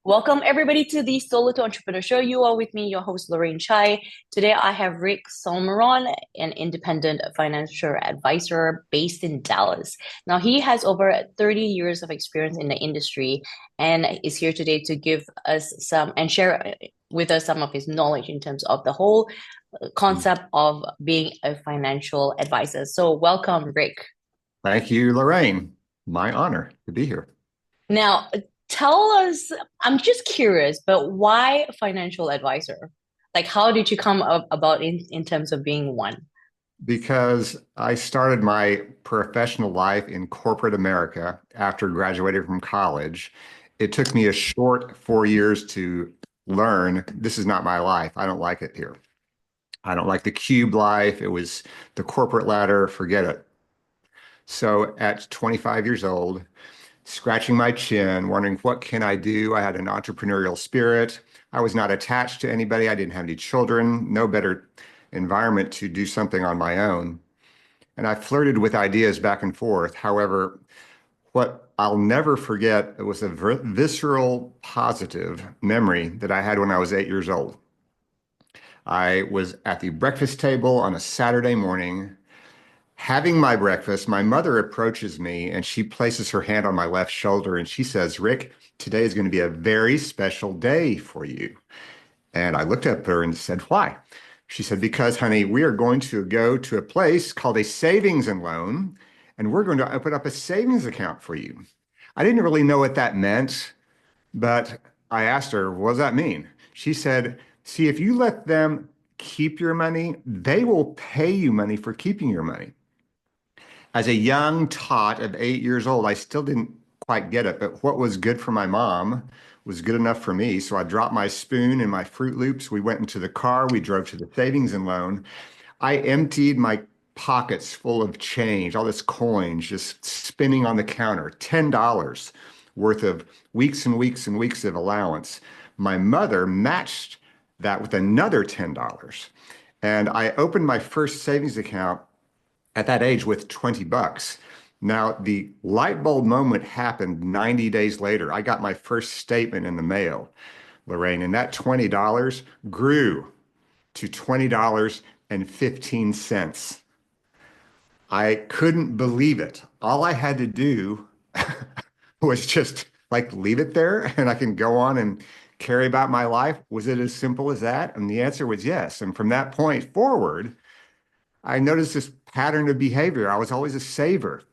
Welcome everybody to the Solo to Entrepreneur Show. You are with me, your host Lorraine Chai. Today I have Rick Salmeron, an independent financial advisor based in Dallas. Now he has over 30 years of experience in the industry and is here today to give us some and share with us some of his knowledge in terms of the whole concept of being a financial advisor. So welcome, Rick. Thank you, Lorraine. My honor to be here. Now, tell us, I'm just curious, but why a financial advisor? Like, how did you come up about in terms of being one? Because I started my professional life in corporate America after graduating from college. It took me a short 4 years to learn this is not my life. I don't like it here. I don't like the cube life. It was the corporate ladder. Forget it. So at 25 years old, scratching my chin, wondering what can I do? I had an entrepreneurial spirit. I was not attached to anybody. I didn't have any children, no better environment to do something on my own. And I flirted with ideas back and forth. However, what I'll never forget, it was a visceral positive memory that I had when I was 8 years old. I was at the breakfast table on a Saturday morning having my breakfast. My mother approaches me and she places her hand on my left shoulder and she says, Rick, today is going to be a very special day for you. And I looked at her and said, why? She said, because, honey, we are going to go to a place called a savings and loan, and we're going to open up a savings account for you. I didn't really know what that meant, but I asked her, what does that mean? She said, see, if you let them keep your money, they will pay you money for keeping your money. As a young tot of 8 years old, I still didn't quite get it, but what was good for my mom was good enough for me. So I dropped my spoon and my Fruit Loops. We went into the car. We drove to the savings and loan. I emptied my pockets full of change, all this coins just spinning on the counter, $10 worth of weeks and weeks and weeks of allowance. My mother matched that with another $10. And I opened my first savings account at that age with 20 bucks. Now, the light bulb moment happened 90 days later. I got my first statement in the mail, Lorraine, and that $20 grew to $20.15. I couldn't believe it. All I had to do was just like leave it there and I can go on and carry about my life. Was it as simple as that? And the answer was yes. And from that point forward, I noticed this pattern of behavior. I was always a saver.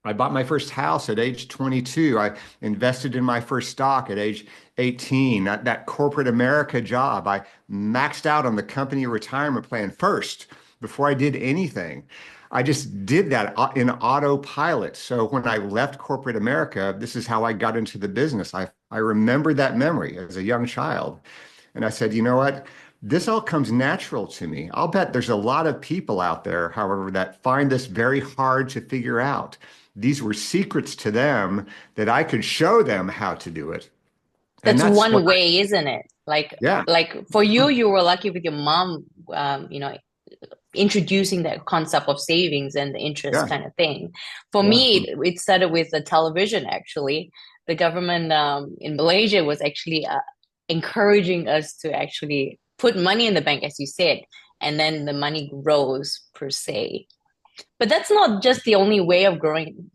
I bought my first house at age 22. I invested in my first stock at age 18. That corporate America job, I maxed out on the company retirement plan first before I did anything. I just did that in autopilot. So when I left corporate America, this is how I got into the business. I remember that memory as a young child. And I said, you know what? This all comes natural to me. I'll bet there's a lot of people out there, however, that find this very hard to figure out. These were secrets to them that I could show them how to do it. And That's that's what one way, isn't it? yeah. Like for you, you were lucky with your mom, introducing that concept of savings and the interest Yeah. kind of thing. For Yeah. me, it started with the television, actually. The government in Malaysia was actually encouraging us to actually put money in the bank, as you said, and then the money grows per se. But that's not just the only way of growing,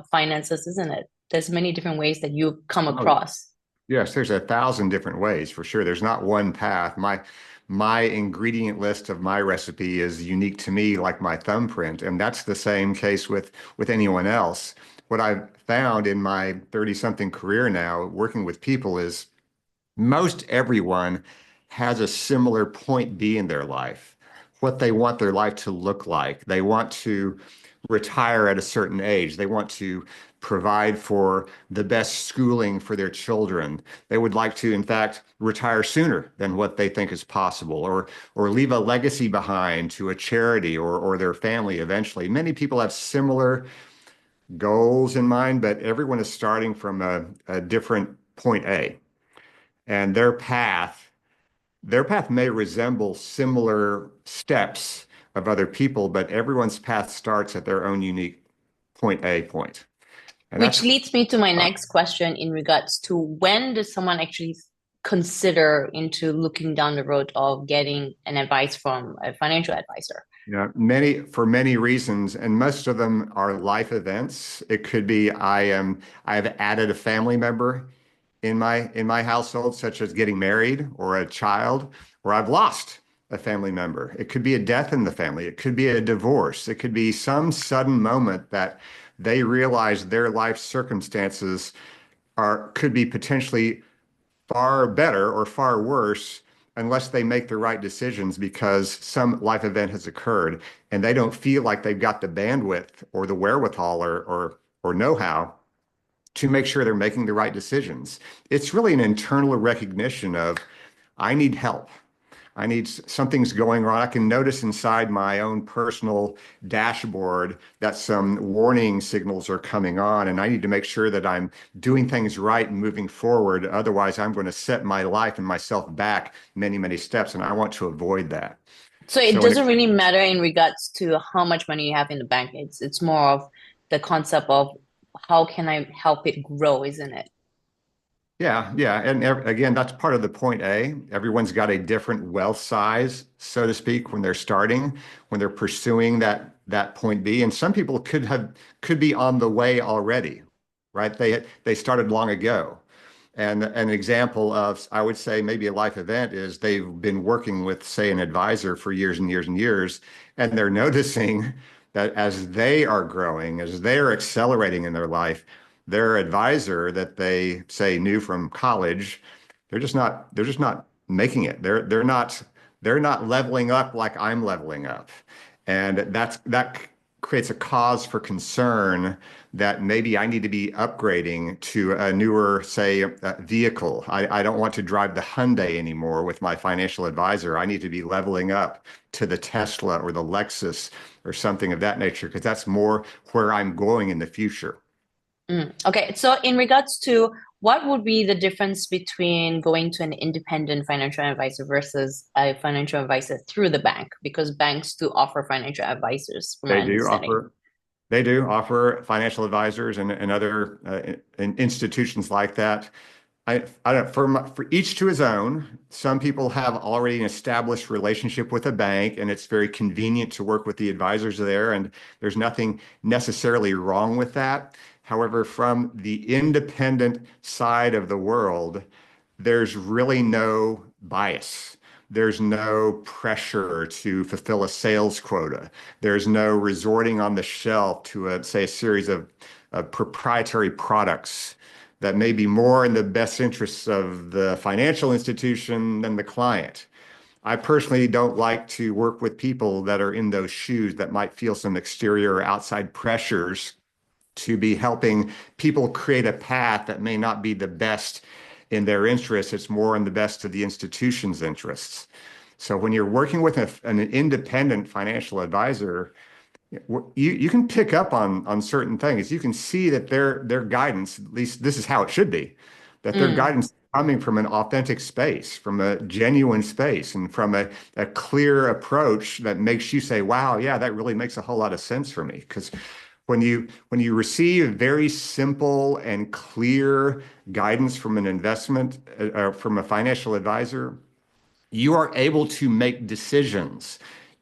finances, isn't it? There's many different ways that you come Oh, across. yes, there's 1,000 different ways for sure. There's not one path. My ingredient list of my recipe is unique to me, like my thumbprint, and that's the same case with anyone else. What I've found in my 30-something career now, working with people, is most everyone has a similar point B in their life, what they want their life to look like. They want to retire at a certain age. They want to provide for the best schooling for their children. They would like to, in fact, retire sooner than what they think is possible, or leave a legacy behind to a charity or their family eventually. Many people have similar goals in mind, but everyone is starting from a different point A. And their path may resemble similar steps of other people, but everyone's path starts at their own unique point A point. And Which that's leads me to my next question in regards to when does someone actually consider into looking down the road of getting an advice from a financial advisor? many for many reasons, and most of them are life events. It could be I've added a family member in my household, such as getting married or a child, or I've lost a family member. It could be a death in the family. It could be a divorce. It could be some sudden moment that they realize their life circumstances are could be potentially far better or far worse unless they make the right decisions because some life event has occurred and they don't feel like they've got the bandwidth or the wherewithal or know-how to make sure they're making the right decisions. It's really an internal recognition of I need help. I need something's going on. I can notice inside my own personal dashboard that some warning signals are coming on, and I need to make sure that I'm doing things right and moving forward. Otherwise, I'm going to set my life and myself back many, many steps, and I want to avoid that. So it So, when it doesn't really matter in regards to how much money you have in the bank. It's more of the concept of how can I help it grow, isn't it? Yeah, yeah. And again, that's part of the point A. Everyone's got a different wealth size, so to speak, when they're starting, when they're pursuing that point B. And some people could be on the way already, right? They started long ago. And an example of, I would say, maybe a life event is they've been working with, say, an advisor for years and years and years, and they're noticing that as they are growing, as they're accelerating in their life, their advisor that they say knew from college, they're just not making it. They're not leveling up like I'm leveling up. And that creates a cause for concern that maybe I need to be upgrading to a newer, say, vehicle. I don't want to drive the Hyundai anymore with my financial advisor. I need to be leveling up to the Tesla or the Lexus or something of that nature because that's more where I'm going in the future. Okay, so in regards to what would be the difference between going to an independent financial advisor versus a financial advisor through the bank? Because banks do offer financial advisors, from my They do understanding. offer They do offer financial advisors and other institutions like that. I don't for each to his own. Some people have already an established relationship with a bank, and it's very convenient to work with the advisors there, and there's nothing necessarily wrong with that. However, from the independent side of the world, there's really no bias. There's no pressure to fulfill a sales quota. There's no resorting on the shelf to say, a series of proprietary products that may be more in the best interests of the financial institution than the client. I personally don't like to work with people that are in those shoes that might feel some exterior or outside pressures to be helping people create a path that may not be the best in their interests. It's more in the best of the institution's interests. So when you're working with an independent financial advisor, you can pick up on certain things. You can see that their guidance, at least this is how it should be, that their Mm. guidance is coming from an authentic space, from a genuine space, and from a clear approach that makes you say, "Wow, yeah, that really makes a whole lot of sense for me." Because when you receive very simple and clear guidance from an investment from a financial advisor, you are able to make decisions.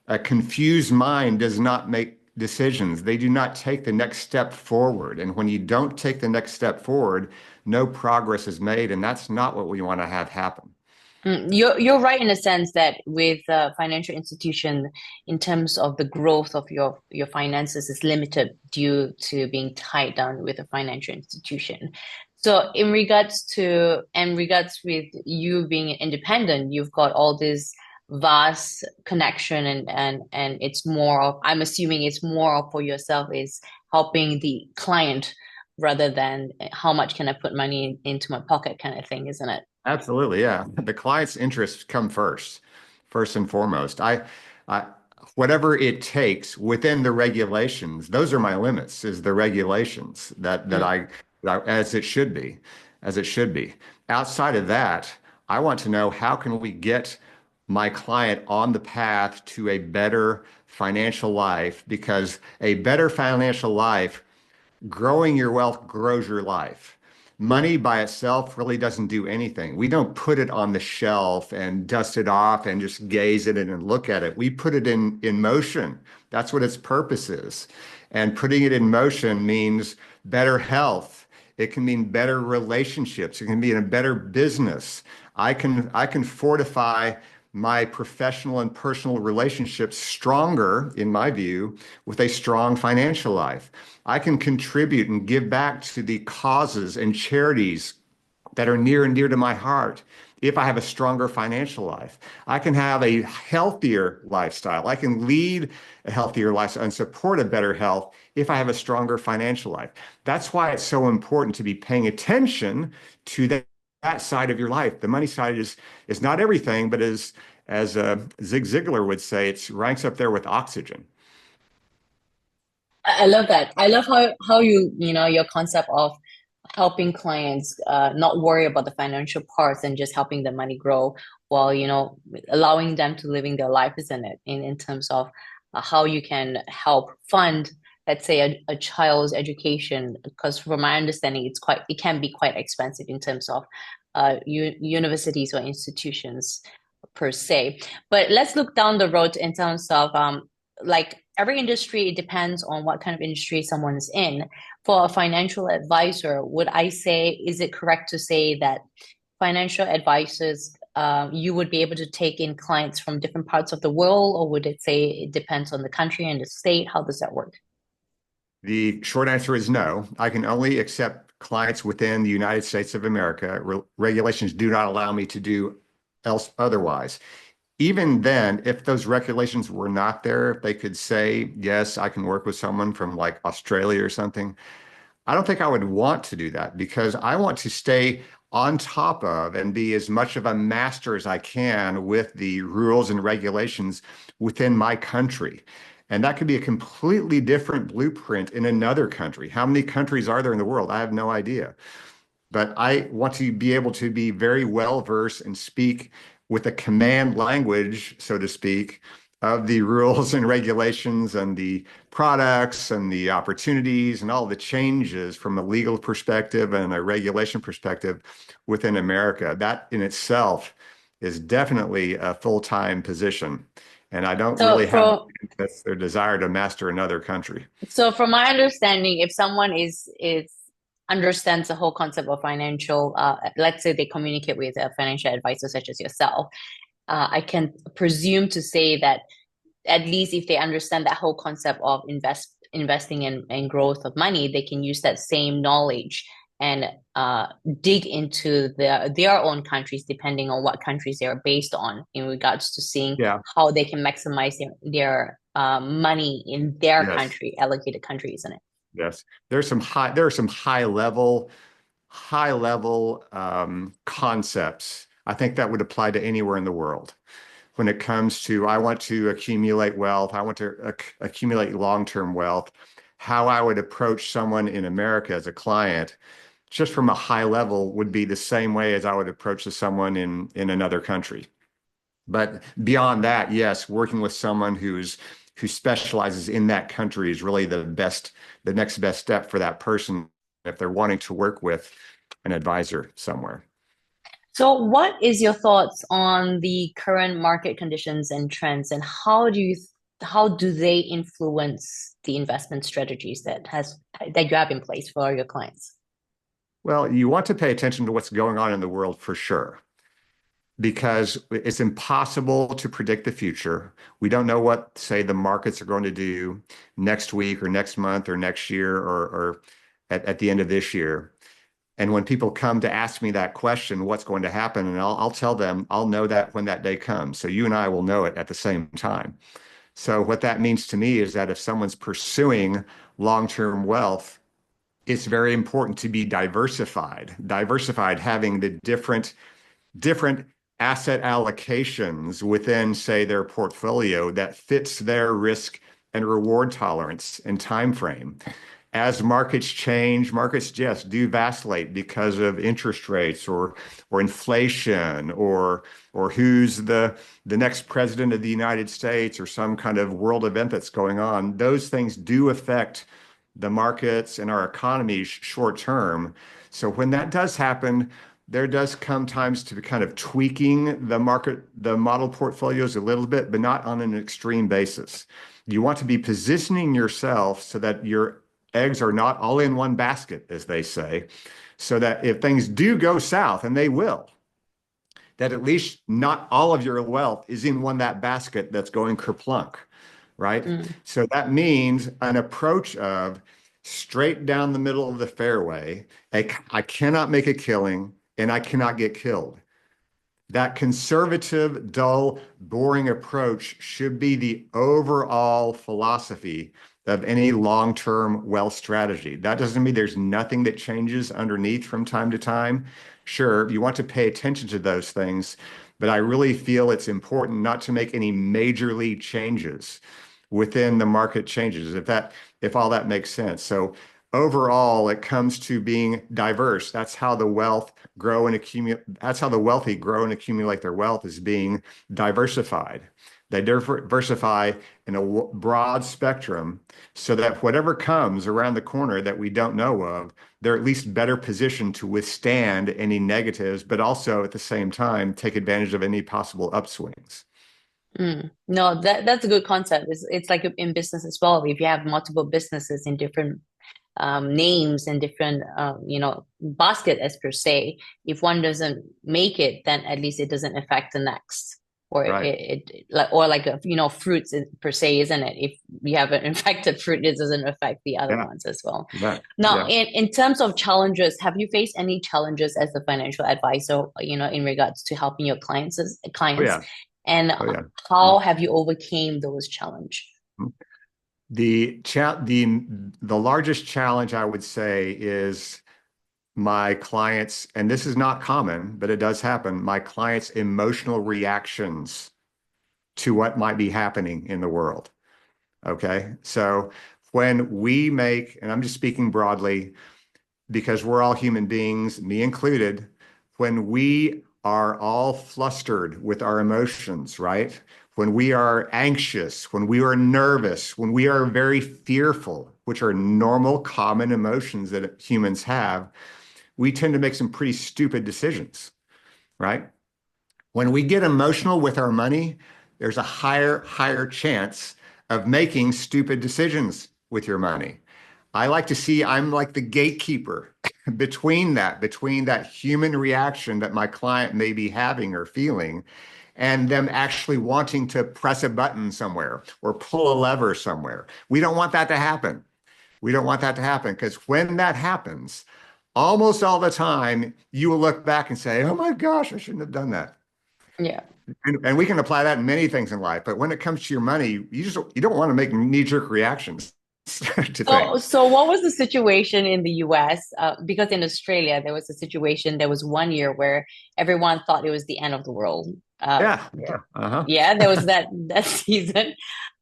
A confused mind does not make decisions. They do not take the next step forward. And when you don't take the next step forward, no progress is made. And that's not what we want to have happen. You're right in a sense that with a financial institution, in terms of the growth of your finances is limited due to being tied down with a financial institution. So in regards with you being independent, you've got all this vast connection and it's more of, I'm assuming it's more of for yourself is helping the client rather than how much can I put money into my pocket kind of thing, isn't it? Absolutely, yeah. The client's interests come first and foremost. I, whatever it takes within the regulations, those are my limits, is the regulations as it should be, as it should be. Outside of that, I want to know how can we get my client on the path to a better financial life because a better financial life Growing your wealth grows your life. Money by itself really doesn't do anything. We don't put it on the shelf and dust it off and just gaze at it and look at it. We put it in motion. That's what its purpose is. And putting it in motion means better health. It can mean better relationships. It can be in a better business. I can fortify my professional and personal relationships stronger, in my view, with a strong financial life. I can contribute and give back to the causes and charities that are near and dear to my heart if I have a stronger financial life. I can have a healthier lifestyle. I can lead a healthier lifestyle and support a better health if I have a stronger financial life. That's why it's so important to be paying attention to that side of your life. The money side is not everything, but as Zig Ziglar would say, it ranks up there with oxygen. I love that. I love how your concept of helping clients not worry about the financial parts and just helping the money grow while allowing them to living their life, isn't it? In terms of how you can help fund, let's say, a child's education, because from my understanding, it can be quite expensive in terms of universities or institutions per se. But let's look down the road in terms of like every industry, it depends on what kind of industry someone's in. For a financial advisor, would I say, is it correct to say that financial advisors, you would be able to take in clients from different parts of the world, or would it say it depends on the country and the state? How does that work? The short answer is no. I can only accept clients within the United States of America. Regulations do not allow me to do else otherwise. Even then, if those regulations were not there, if they could say, yes, I can work with someone from like Australia or something, I don't think I would want to do that because I want to stay on top of and be as much of a master as I can with the rules and regulations within my country. And that could be a completely different blueprint in another country. How many countries are there in the world? I have no idea. But I want to be able to be very well versed and speak with a command language, so to speak, of the rules and regulations and the products and the opportunities and all the changes from a legal perspective and a regulation perspective within America. That in itself is definitely a full-time position. And I don't So really have for that's their desire to master another country. So from my understanding, if someone is understands the whole concept of financial, let's say they communicate with a financial advisor such as yourself, I can presume to say that at least if they understand that whole concept of investing in growth of money, they can use that same knowledge and dig into their own countries, depending on what countries they are based on, in regards to seeing Yeah. how they can maximize their money in their Yes. country, allocated country, isn't it? Yes. There are some high level concepts. I think that would apply to anywhere in the world. When it comes to, I want to accumulate wealth, I want to accumulate long-term wealth, how I would approach someone in America as a client, just from a high level, would be the same way as I would approach someone in another country. But beyond that, yes, working with someone who specializes in that country is really the next best step for that person if they're wanting to work with an advisor somewhere. So, what is your thoughts on the current market conditions and trends, and how do they influence the investment strategies that you have in place for your clients? Well, you want to pay attention to what's going on in the world for sure, because it's impossible to predict the future. We don't know what, say, the markets are going to do next week or next month or next year or at the end of this year. And when people come to ask me that question, what's going to happen? And I'll tell them, I'll know that when that day comes. So you and I will know it at the same time. So what that means to me is that if someone's pursuing long-term wealth, it's very important to be diversified. Diversified, having the different asset allocations within, say, their portfolio that fits their risk and reward tolerance and time frame. As markets change, markets just do vacillate because of interest rates or inflation or who's the next president of the United States or some kind of world event that's going on. Those things do affect the markets and our economy short term. So when that does happen, there does come times to be kind of tweaking the model portfolios a little bit, but not on an extreme basis. You want to be positioning yourself so that your eggs are not all in one basket, as they say, so that if things do go south, and they will, that at least not all of your wealth is in that basket that's going kerplunk, right? Mm, So that means an approach of straight down the middle of the fairway. I cannot make a killing and I cannot get killed. That conservative, dull, boring approach should be the overall philosophy of any long-term wealth strategy. That doesn't mean there's nothing that changes underneath from time to time. Sure, you want to pay attention to those things, but I really feel it's important not to make any majorly changes within the market changes, if all that makes sense. So overall, it comes to being diverse. That's how the wealthy grow and accumulate their wealth, is being diversified. They diversify in a broad spectrum so that whatever comes around the corner that we don't know of, they're at least better positioned to withstand any negatives, but also at the same time take advantage of any possible upswings. mm. No, that's a good concept. It's like in business as well. If you have multiple businesses in different names and different basket as per se, if one doesn't make it, then at least it doesn't affect the next. Or Right. fruits per se, isn't it? If you have an infected fruit, it doesn't affect the other Yeah. ones as well. Yeah. Now, Yeah. in terms of challenges, have you faced any challenges as a financial advisor, in regards to helping your Oh clients, yeah. and Oh yeah. how have you overcame those challenge? The largest challenge I would say is my clients, and this is not common, but it does happen, my clients' emotional reactions to what might be happening in the world. Okay. So when we make, and I'm just speaking broadly because we're all human beings, me included, when we are all flustered with our emotions, right? When we are anxious, when we are nervous, when we are very fearful, which are normal, common emotions that humans have, we tend to make some pretty stupid decisions, right? When we get emotional with our money, there's a higher chance of making stupid decisions with your money. I'm like the gatekeeper between that human reaction that my client may be having or feeling and them actually wanting to press a button somewhere or pull a lever somewhere. We don't want that to happen. We don't want that to happen because when that happens, almost all the time, you will look back and say, oh my gosh, I shouldn't have done that. Yeah. And we can apply that in many things in life. But when it comes to your money, you don't want to make knee-jerk reactions to things. So what was the situation in the US? Because in Australia, there was a situation, there was one year where everyone thought it was the end of the world. Yeah, yeah, uh-huh. Yeah, there was that season.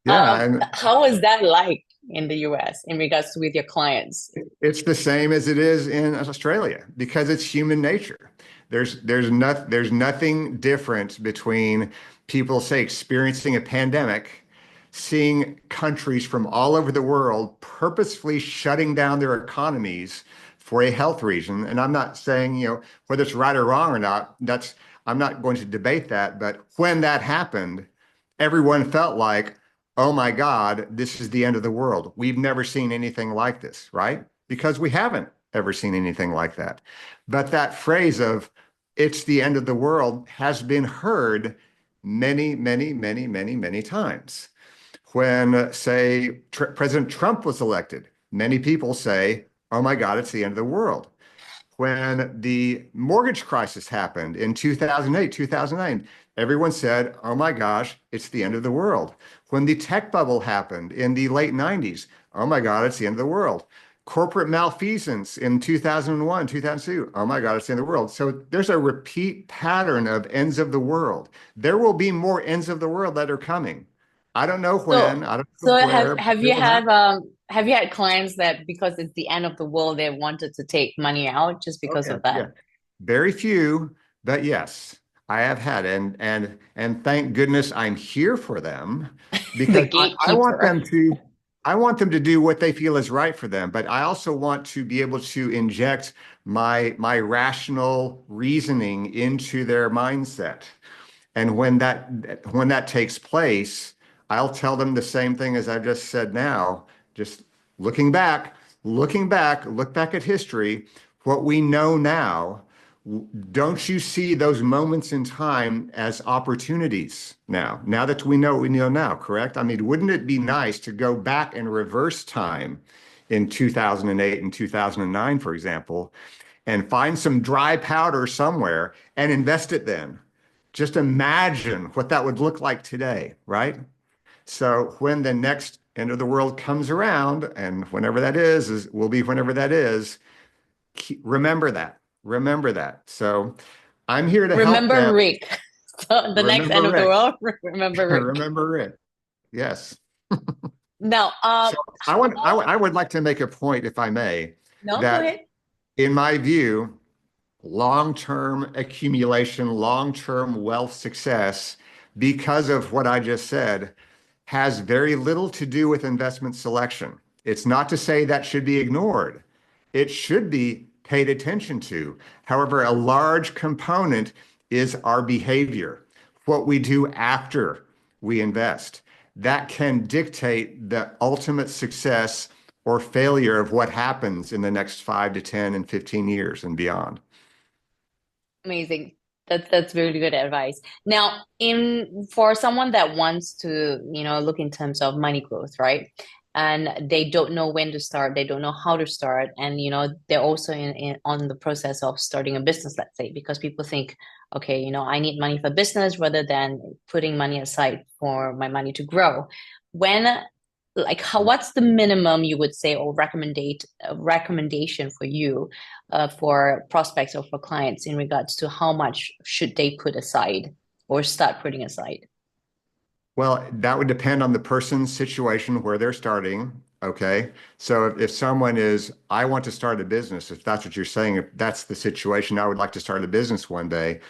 Yeah, and How was that like in the US in regards to with your clients? it's the same as it is in Australia because it's human nature. There's nothing different between people, say, experiencing a pandemic, seeing countries from all over the world purposefully shutting down their economies for a health reason. And I'm not saying, whether it's right or wrong or not, I'm not going to debate that. But when that happened, everyone felt like, oh my God, this is the end of the world. We've never seen anything like this, right? Because we haven't ever seen anything like that. But that phrase of it's the end of the world has been heard many, many, many, many, many times. When, say, President Trump was elected, many people say, oh my God, it's the end of the world. When the mortgage crisis happened in 2008, 2009, everyone said, oh my gosh, it's the end of the world. When the tech bubble happened in the late 90s, oh my God, it's the end of the world. Corporate malfeasance in 2001, 2002, oh my God, it's the end of the world. So there's a repeat pattern of ends of the world. There will be more ends of the world that are coming. I don't know when, So I don't know so have where, but have it you will happen. have you had clients that because it's the end of the world, they wanted to take money out just Oh because yeah, of that? yeah. Very few, but yes, I have had, and thank goodness I'm here for them The because I want gatekeeper. them to. I want them to do what they feel is right for them, but I also want to be able to inject my rational reasoning into their mindset. And when that takes place, I'll tell them the same thing as I've just said now. Just looking back, look back at history, what we know now. Don't you see those moments in time as opportunities now? Now that we know what we know now, correct? I mean, wouldn't it be nice to go back and reverse time in 2008 and 2009, for example, and find some dry powder somewhere and invest it then? Just imagine what that would look like today, right? So when the next end of the world comes around, and whenever that is will be whenever that is, remember that. Remember that. So I'm here to help Remember them. Rick. So the next Remember end of the Rick. world, remember Rick. Remember Rick. Yes. Now, So how, I would like to make a point, if I may, no, go that ahead. in my view, long-term accumulation, long-term wealth success, because of what I just said, has very little to do with investment selection. It's not to say that should be ignored. It should be paid attention to. However, a large component is our behavior, what we do after we invest. That can dictate the ultimate success or failure of what happens in the next 5 to 10 and 15 years and beyond. Amazing. That's really good advice. Now, in for someone that wants to, look in terms of money growth, right? And they don't know when to start, they don't know how to start, and they're also in on the process of starting a business, let's say, because people think, okay, I need money for business rather than putting money aside for my money to grow. When like what's the minimum you would say or recommendation for you for prospects or for clients in regards to how much should they put aside or start putting aside? Well, that would depend on the person's situation where they're starting. Okay. So if someone is, I want to start a business, if that's what you're saying, if that's the situation, I would like to start a business one day.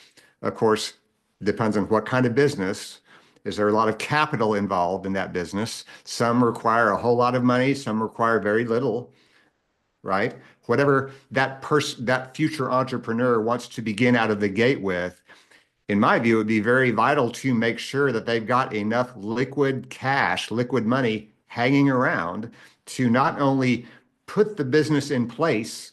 Of course, depends on what kind of business. Is there a lot of capital involved in that business? Some require a whole lot of money, some require very little, right? Whatever that future entrepreneur wants to begin out of the gate with, in my view, it would be very vital to make sure that they've got enough liquid cash, liquid money hanging around to not only put the business in place,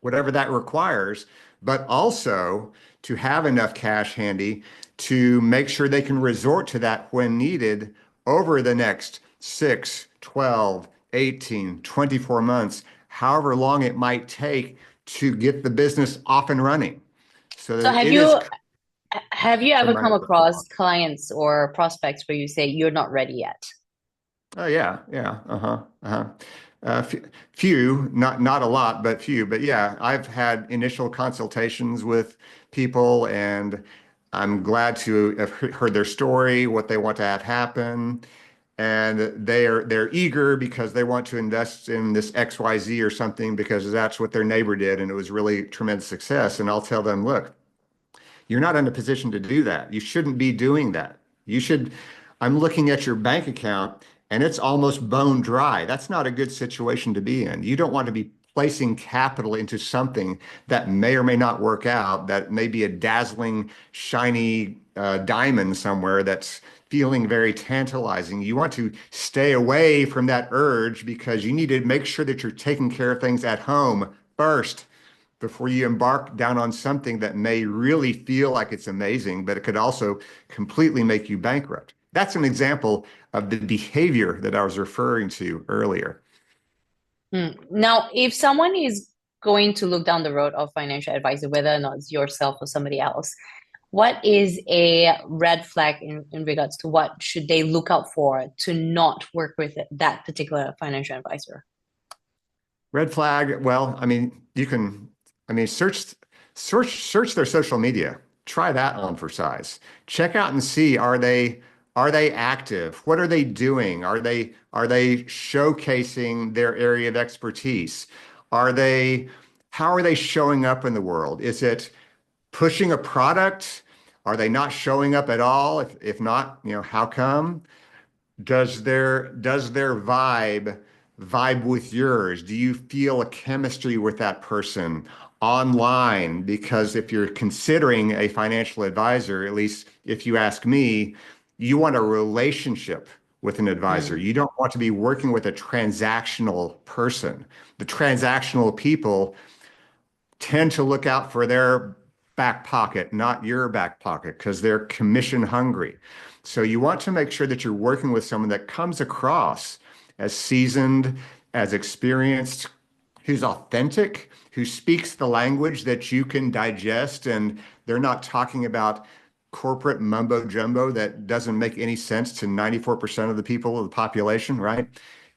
whatever that requires, but also to have enough cash handy to make sure they can resort to that when needed over the next 6, 12, 18, 24 months, however long it might take to get the business off and running so So that it is have you the ever money come that they across want. clients or prospects where you say you're not ready yet? Oh yeah, yeah, uh-huh, uh-huh. Few, not a lot, but few. But yeah, I've had initial consultations with people, and I'm glad to have heard their story, what they want to have happen, and they're eager because they want to invest in this XYZ or something because that's what their neighbor did, and it was really tremendous success. And I'll tell them, look, you're not in a position to do that. You shouldn't be doing that. You should, I'm looking at your bank account and it's almost bone dry. That's not a good situation to be in. You don't want to be placing capital into something that may or may not work out, that may be a dazzling, shiny diamond somewhere that's feeling very tantalizing. You want to stay away from that urge because you need to make sure that you're taking care of things at home first before you embark down on something that may really feel like it's amazing, but it could also completely make you bankrupt. That's an example of the behavior that I was referring to earlier. Now, if someone is going to look down the road of financial advisor, whether or not it's yourself or somebody else, what is a red flag in regards to what should they look out for to not work with that particular financial advisor? Red flag, well, I mean, you can, I mean, search their social media. Try that on for size. Check out and see, are they active? What are they doing? Are they showcasing their area of expertise? Are they how are they showing up in the world? Is it pushing a product? Are they not showing up at all? If not, how come? Does their vibe with yours? Do you feel a chemistry with that person online? Because if you're considering a financial advisor, at least if you ask me, you want a relationship with an advisor. Mm, You don't want to be working with a transactional person. The transactional people tend to look out for their back pocket, not your back pocket, because they're commission hungry. So you want to make sure that you're working with someone that comes across as seasoned, as experienced, who's authentic, who speaks the language that you can digest, and they're not talking about corporate mumbo jumbo that doesn't make any sense to 94% of the people of the population, right?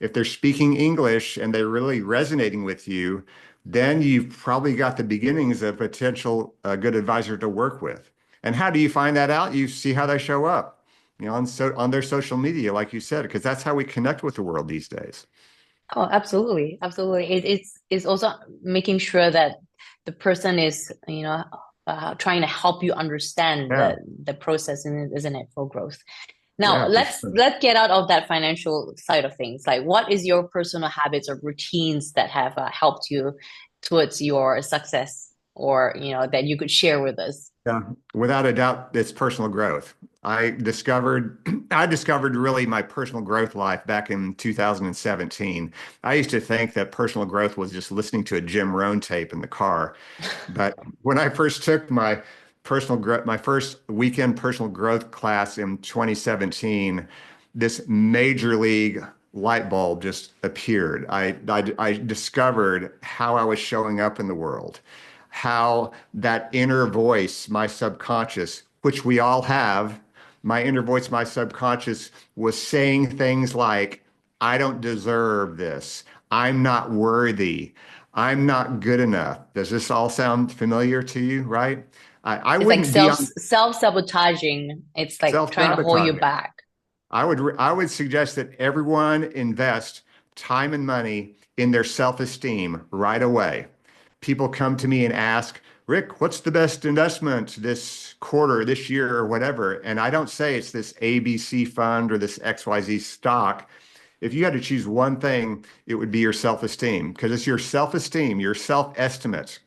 If they're speaking English and they're really resonating with you, then you've probably got the beginnings of potential good advisor to work with. And how do you find that out? You see how they show up, on their social media, like you said, because that's how we connect with the world these days. oh, absolutely, absolutely. It's also making sure that the person is, trying to help you understand Yeah, the process, isn't it, for growth. Now, yeah, for sure. let's get out of that financial side of things. Like, what is your personal habits or routines that have helped you towards your success, or that you could share with us? Yeah, without a doubt, it's personal growth. I discovered I discovered really my personal growth life back in 2017. I used to think that personal growth was just listening to a Jim Rohn tape in the car. But when I first took my first weekend personal growth class in 2017, this major league light bulb just appeared. I discovered how I was showing up in the world, how that inner voice, my subconscious, which we all have, my inner voice, my subconscious was saying things like, I don't deserve this. I'm not worthy. I'm not good enough. Does this all sound familiar to you, right? I It's like wouldn't be on self-sabotaging. It's like trying to hold you self-sabotaging. back. I would suggest that everyone invest time and money in their self-esteem right away. People come to me and ask, Rick, what's the best investment this quarter, this year, or whatever? And I don't say it's this ABC fund or this XYZ stock. If you had to choose one thing, it would be your self-esteem because it's your self-esteem, your self-estimate,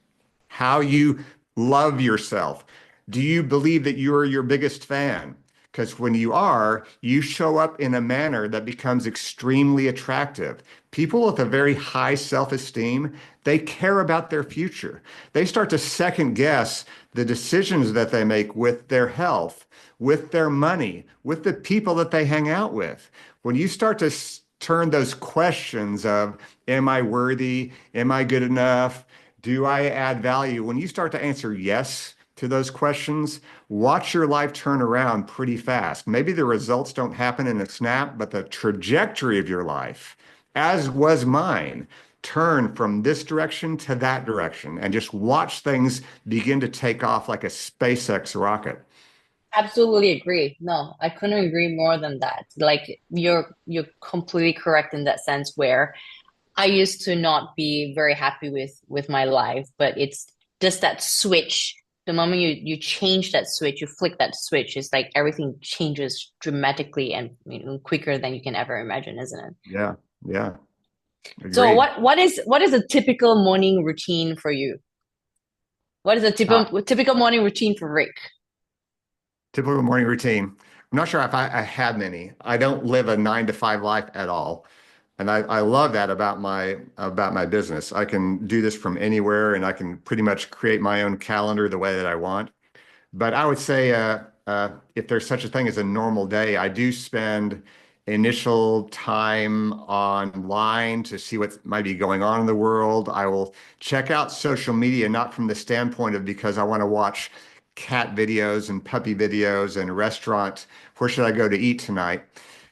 how you love yourself. Do you believe that you are your biggest fan? Because when you are, you show up in a manner that becomes extremely attractive. People with a very high self-esteem, they care about their future. They start to second guess the decisions that they make with their health, with their money, with the people that they hang out with. When you start to turn those questions of, am I worthy? Am I good enough? Do I add value? When you start to answer yes to those questions, watch your life turn around pretty fast. Maybe the results don't happen in a snap, but the trajectory of your life, as was mine, turn from this direction to that direction and just watch things begin to take off like a SpaceX rocket. Absolutely agree. No, I couldn't agree more than that. Like, you're completely correct in that sense, where I used to not be very happy with my life, but it's just that switch. The moment you change that switch, you flick that switch, it's like everything changes dramatically and, quicker than you can ever imagine, isn't it? Yeah, yeah, So agreed. what is a typical morning routine for you? What is a Uh, typical morning routine for Rick? Typical morning routine. I'm not sure if I have many. I don't live a 9 to 5 life at all. And I love that about my business. I can do this from anywhere and I can pretty much create my own calendar the way that I want. But I would say if there's such a thing as a normal day, I do spend initial time online to see what might be going on in the world. I will check out social media, not from the standpoint of because I want to watch cat videos and puppy videos and restaurant, where should I go to eat tonight?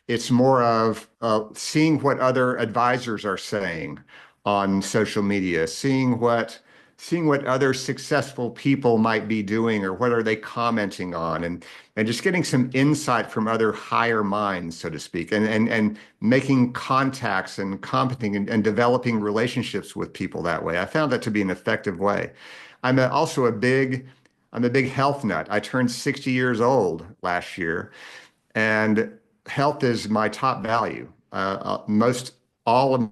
It's more of seeing what other advisors are saying on social media, seeing what other successful people might be doing or what are they commenting on and just getting some insight from other higher minds, so to speak, and making contacts and commenting and developing relationships with people that way. I found that to be an effective way. Also I'm a big health nut. I turned 60 years old last year. And health is my top value. Most all of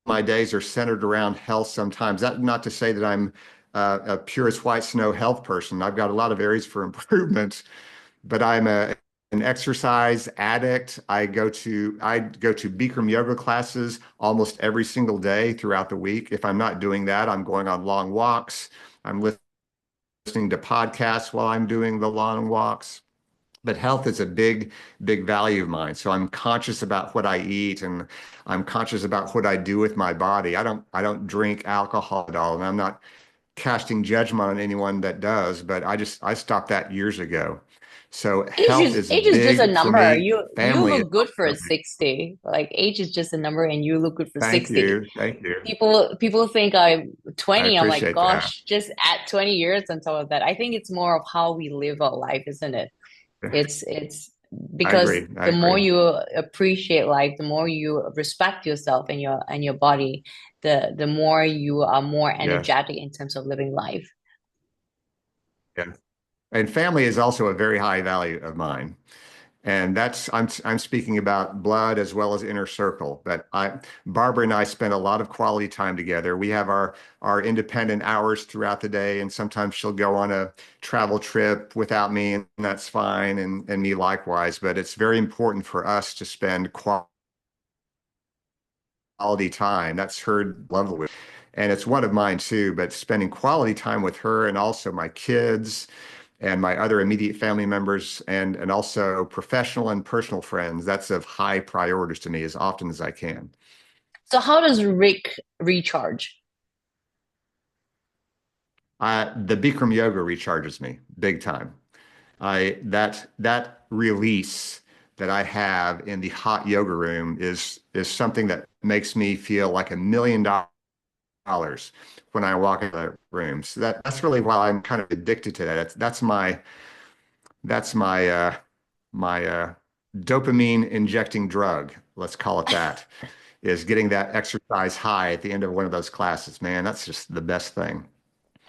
my days are centered around health sometimes. That not to say that I'm a pure as white snow health person. I've got a lot of areas for improvement, but an exercise addict. I go to Bikram yoga classes almost every single day throughout the week. If I'm not doing that, I'm going on long walks. I'm listening to podcasts while I'm doing the long walks. But health is a big, big value of mine. So I'm conscious about what I eat and I'm conscious about what I do with my body. I don't drink alcohol at all. And I'm not casting judgment on anyone that does, but I stopped that years ago. So health is Age is just a big for number. me. You Family is look good for also big. 60. Like age is just a number and you look good for Thank 60. you. Thank you. People think I'm I 20. I'm like, appreciate that. gosh, just add 20 years on top of that. I think it's more of how we live our life, isn't it? It's I because agree. I the more agree. you appreciate life, the more you respect yourself and your body, the more you are more Yes. energetic in terms of living life. Yeah. And family is also a very high value of mine. And that's I'm speaking about blood as well as inner circle. But I Barbara and I spend a lot of quality time together. We have our independent hours throughout the day, and sometimes she'll go on a travel trip without me, and that's fine, and me likewise. But it's very important for us to spend quality time. That's her love language. And it's one of mine too, but spending quality time with her and also my kids and my other immediate family members and also professional and personal friends. That's of high priorities to me as often as I can. So how does Rick recharge? The Bikram yoga recharges me big time. I that release that I have in the hot yoga room is something that makes me feel like $1 million when I walk in the room. So that's really why I'm kind of addicted to that. That's my my dopamine injecting drug, let's call it that, is getting that exercise high at the end of one of those classes. Man, that's just the best thing.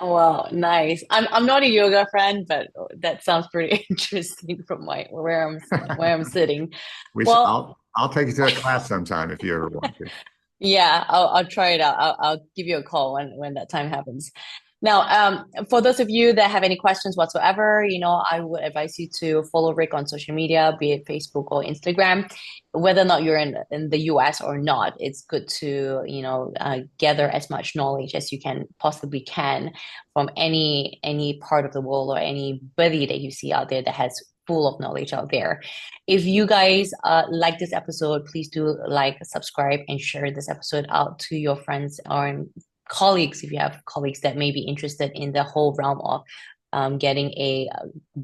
Oh, wow, nice. I'm not a yoga fan, but that sounds pretty interesting from my where I'm sitting. We should, Well, I'll take you to a class sometime if you ever want to. yeah, I'll try it out. I'll give you a call when that time happens. Now, for those of you that have any questions whatsoever, I would advise you to follow Rick on social media, be it Facebook or Instagram. Whether or not you're in the US or not, it's good to, gather as much knowledge as you can possibly can from any part of the world or anybody that you see out there that has full of knowledge out there. If you guys like this episode, please do like, subscribe, and share this episode out to your friends or colleagues if you have colleagues that may be interested in the whole realm of getting a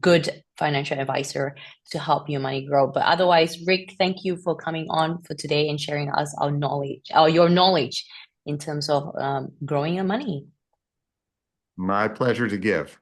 good financial advisor to help your money grow. But otherwise, Rick, thank you for coming on for today and sharing us our knowledge, or your knowledge in terms of growing your money. My pleasure to give.